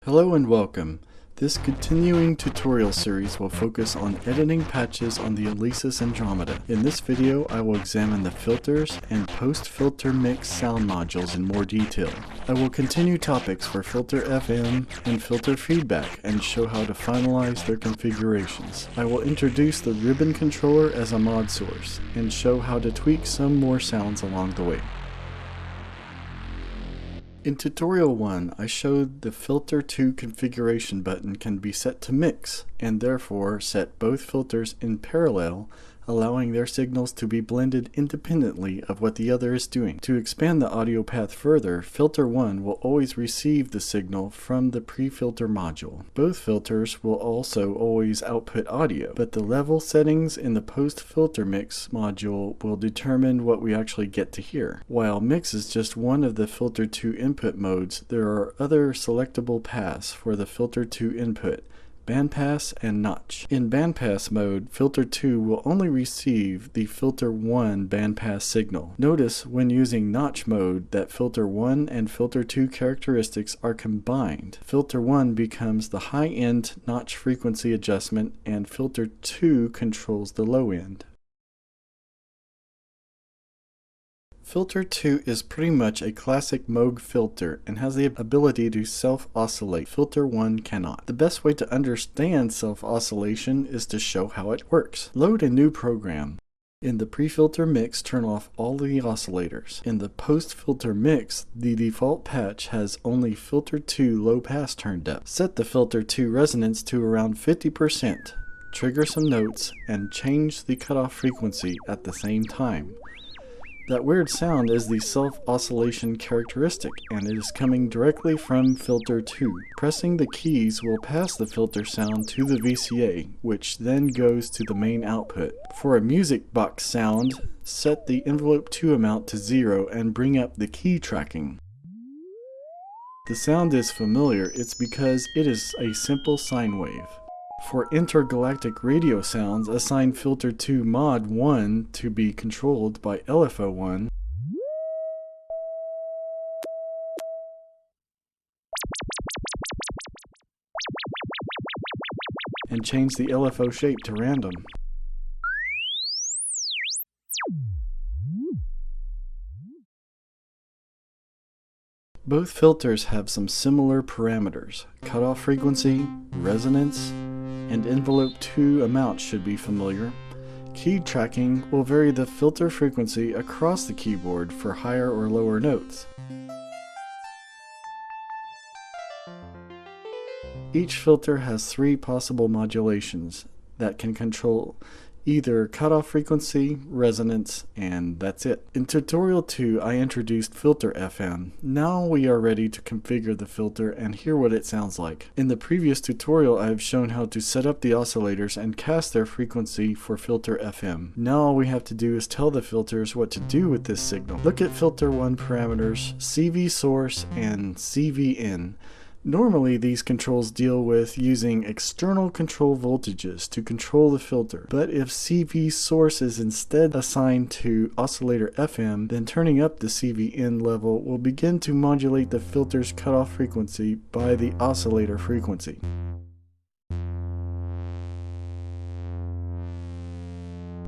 Hello and welcome. This continuing tutorial series will focus on editing patches on the Alesis Andromeda. In this video, I will examine the filters and post-filter mix sound modules in more detail. I will continue topics for filter FM and filter feedback and show how to finalize their configurations. I will introduce the ribbon controller as a mod source and show how to tweak some more sounds along the way. In tutorial 1, I showed the filter 2 configuration button can be set to mix, and therefore set both filters in parallel, allowing their signals to be blended independently of what the other is doing. To expand the audio path further, filter 1 will always receive the signal from the pre-filter module. Both filters will also always output audio, but the level settings in the post-filter mix module will determine what we actually get to hear. While mix is just one of the filter 2 input modes, there are other selectable paths for the filter 2 input: bandpass and notch. In bandpass mode, filter 2 will only receive the filter 1 bandpass signal. Notice when using notch mode that filter 1 and filter 2 characteristics are combined. Filter 1 becomes the high-end notch frequency adjustment and filter 2 controls the low end. Filter 2 is pretty much a classic Moog filter and has the ability to self-oscillate. Filter 1 cannot. The best way to understand self-oscillation is to show how it works. Load a new program. In the pre-filter mix, turn off all the oscillators. In the post-filter mix, the default patch has only filter 2 low pass turned up. Set the filter 2 resonance to around 50%. Trigger some notes and change the cutoff frequency at the same time. That weird sound is the self-oscillation characteristic, and it is coming directly from filter 2. Pressing the keys will pass the filter sound to the VCA, which then goes to the main output. For a music box sound, set the envelope 2 amount to 0 and bring up the key tracking. The sound is familiar, it's because it is a simple sine wave. For intergalactic radio sounds, assign filter 2 mod 1 to be controlled by LFO1 and change the LFO shape to random. Both filters have some similar parameters. Cutoff frequency, resonance, and envelope 2 amount should be familiar. Key tracking will vary the filter frequency across the keyboard for higher or lower notes. Each filter has 3 possible modulations that can control either cutoff frequency, resonance, and that's it. In tutorial 2, I introduced filter FM. Now we are ready to configure the filter and hear what it sounds like. In the previous tutorial, I have shown how to set up the oscillators and cast their frequency for filter FM. Now all we have to do is tell the filters what to do with this signal. Look at filter 1 parameters, CV source and CVin. Normally, these controls deal with using external control voltages to control the filter, but if CV source is instead assigned to oscillator FM, then turning up the CVin level will begin to modulate the filter's cutoff frequency by the oscillator frequency.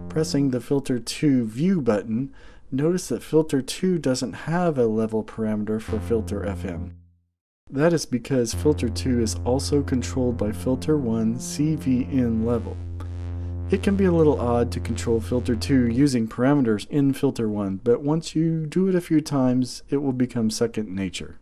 Pressing the filter 2 view button, notice that filter 2 doesn't have a level parameter for filter FM. That is because filter 2 is also controlled by filter 1 CVin level. It can be a little odd to control filter 2 using parameters in filter 1, but once you do it a few times, it will become second nature.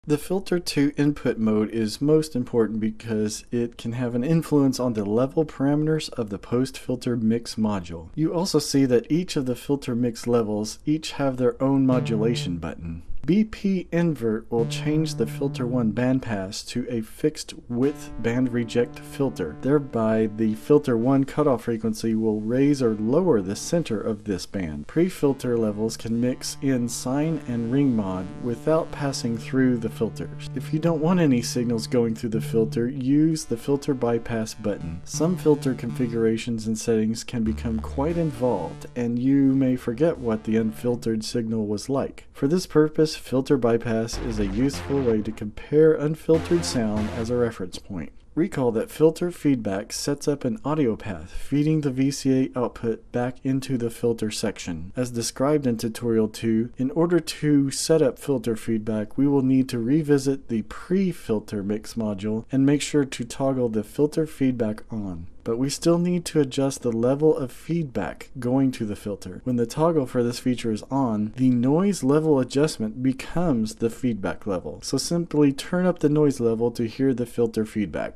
The filter 2 input mode is most important because it can have an influence on the level parameters of the post-filter mix module. You also see that each of the filter mix levels each have their own modulation button. BP invert will change the filter 1 bandpass to a fixed width band reject filter. Thereby, the filter 1 cutoff frequency will raise or lower the center of this band. Pre-filter levels can mix in sine and ring mod without passing through the filters. If you don't want any signals going through the filter, use the filter bypass button. Some filter configurations and settings can become quite involved, and you may forget what the unfiltered signal was like. For this purpose, Notice filter bypass is a useful way to compare unfiltered sound as a reference point. Recall that filter feedback sets up an audio path feeding the VCA output back into the filter section. As described in tutorial 2, in order to set up filter feedback, we will need to revisit the pre-filter mix module and make sure to toggle the filter feedback on. But we still need to adjust the level of feedback going to the filter. When the toggle for this feature is on, the noise level adjustment becomes the feedback level. So simply turn up the noise level to hear the filter feedback.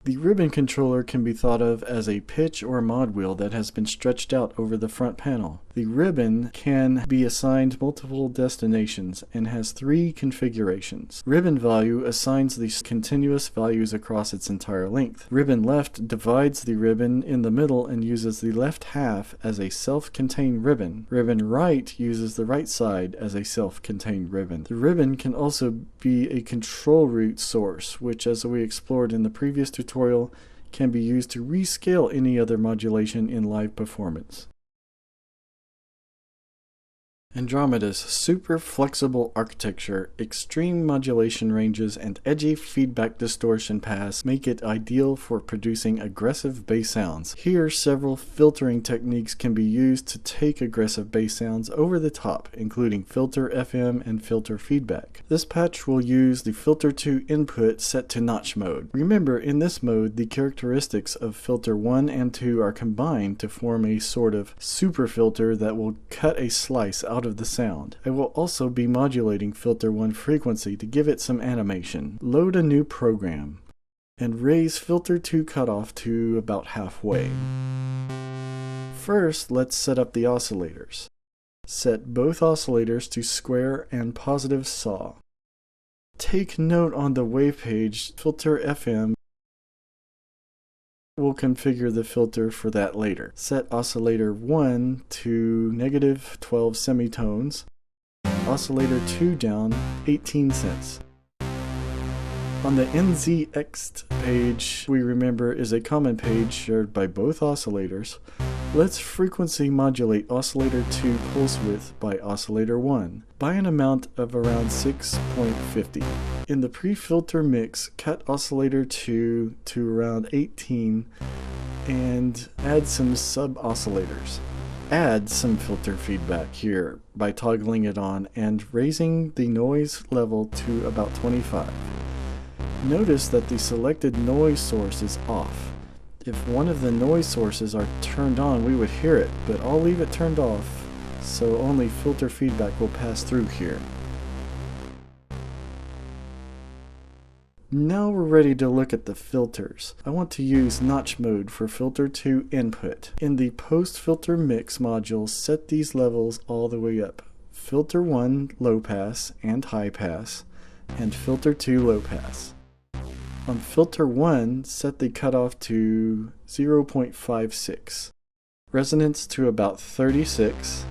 The ribbon controller can be thought of as a pitch or mod wheel that has been stretched out over the front panel. The ribbon can be assigned multiple destinations and has 3 configurations. Ribbon value assigns the continuous values across its entire length. Ribbon left divides the ribbon in the middle and uses the left half as a self-contained ribbon. Ribbon right uses the right side as a self-contained ribbon. The ribbon can also be a control root source, which, as we explored in the previous tutorial, can be used to rescale any other modulation in live performance. Andromeda's super flexible architecture, extreme modulation ranges, and edgy feedback distortion paths make it ideal for producing aggressive bass sounds. Here, several filtering techniques can be used to take aggressive bass sounds over the top, including filter FM and filter feedback. This patch will use the filter 2 input set to notch mode. Remember, in this mode, the characteristics of filter 1 and 2 are combined to form a sort of super filter that will cut a slice out of the sound. I will also be modulating filter 1 frequency to give it some animation. Load a new program and raise filter 2 cutoff to about halfway. First, let's set up the oscillators. Set both oscillators to square and positive saw. Take note on the wave page, filter FM. We'll configure the filter for that later. Set oscillator 1 to -12 semitones, oscillator 2 down 18 cents. On the NZX page, we remember is a common page shared by both oscillators. Let's frequency modulate oscillator 2 pulse width by oscillator 1 by an amount of around 6.50. In the pre-filter mix, cut oscillator 2 to around 18 and add some sub-oscillators. Add some filter feedback here by toggling it on and raising the noise level to about 25. Notice that the selected noise source is off. If one of the noise sources are turned on, we would hear it, but I'll leave it turned off, so only filter feedback will pass through here. Now we're ready to look at the filters. I want to use notch mode for filter 2 input. In the post-filter mix module, set these levels all the way up. Filter 1 low pass and high pass, and filter 2 low pass. On filter 1, set the cutoff to 0.56, resonance to about 36,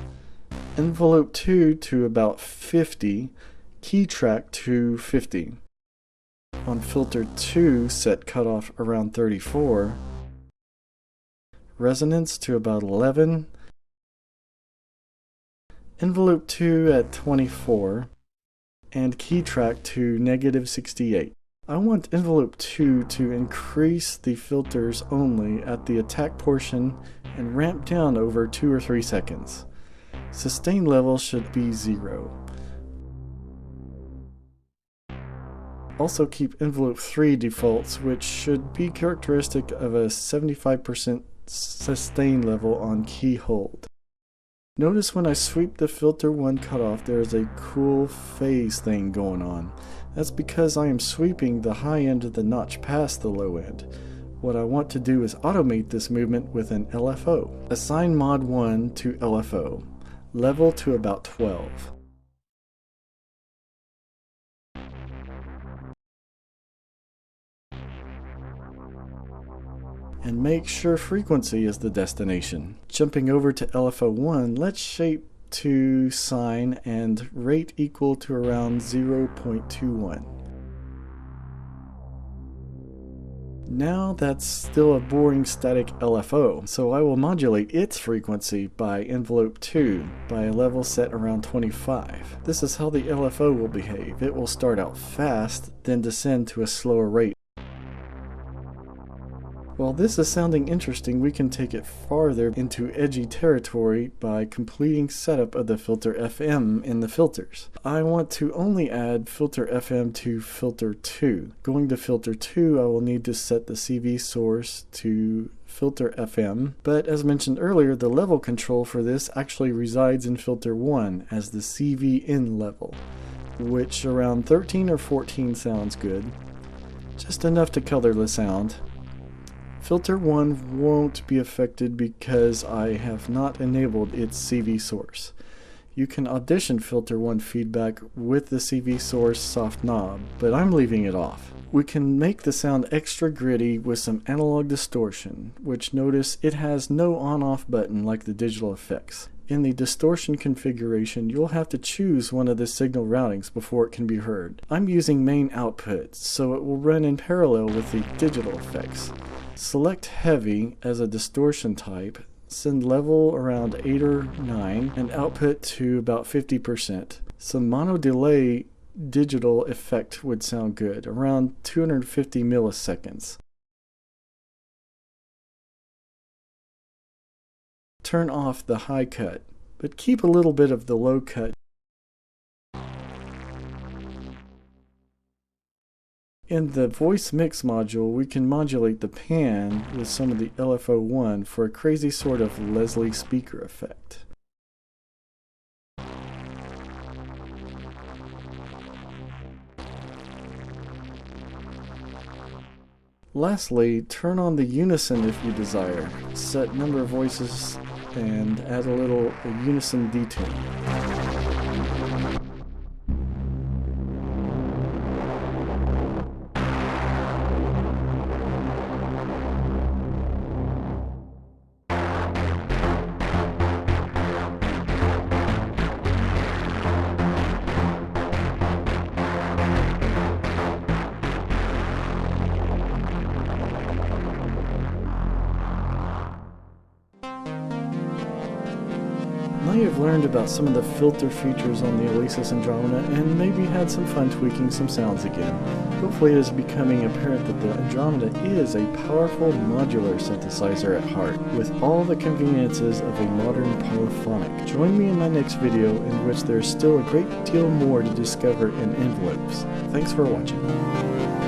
envelope 2 to about 50, key track to 50. On filter 2, set cutoff around 34, resonance to about 11, envelope 2 at 24, and key track to -68. I want envelope 2 to increase the filters only at the attack portion and ramp down over 2 or 3 seconds. Sustain level should be 0. Also keep envelope 3 defaults, which should be characteristic of a 75% sustain level on key hold. Notice when I sweep the filter 1 cutoff, there is a cool phase thing going on. That's because I am sweeping the high end of the notch past the low end. What I want to do is automate this movement with an LFO. Assign mod 1 to LFO, level to about 12. And make sure frequency is the destination. Jumping over to LFO 1, let's shape to sine and rate equal to around 0.21. Now that's still a boring static LFO, so I will modulate its frequency by envelope 2 by a level set around 25. This is how the LFO will behave. It will start out fast, then descend to a slower rate. While this is sounding interesting, we can take it farther into edgy territory by completing setup of the filter FM in the filters. I want to only add filter FM to filter 2. Going to filter 2, I will need to set the CV source to filter FM, but as mentioned earlier, the level control for this actually resides in filter 1 as the CV in level, which around 13 or 14 sounds good. Just enough to color the sound. Filter 1 won't be affected because I have not enabled its CV source. You can audition filter 1 feedback with the CV source soft knob, but I'm leaving it off. We can make the sound extra gritty with some analog distortion, which notice it has no on-off button like the digital effects. In the distortion configuration, you'll have to choose one of the signal routings before it can be heard. I'm using main output, so it will run in parallel with the digital effects. Select heavy as a distortion type, send level around 8 or 9, and output to about 50%. Some mono delay digital effect would sound good, around 250 milliseconds. Turn off the high cut, but keep a little bit of the low cut. In the voice mix module, we can modulate the pan with some of the LFO1 for a crazy sort of Leslie speaker effect. Lastly, turn on the unison if you desire. Set number of voices and add a little unison detune. Now you've learned about some of the filter features on the Alesis Andromeda and maybe had some fun tweaking some sounds again. Hopefully it is becoming apparent that the Andromeda is a powerful modular synthesizer at heart, with all the conveniences of a modern polyphonic. Join me in my next video in which there is still a great deal more to discover in envelopes. Thanks for watching.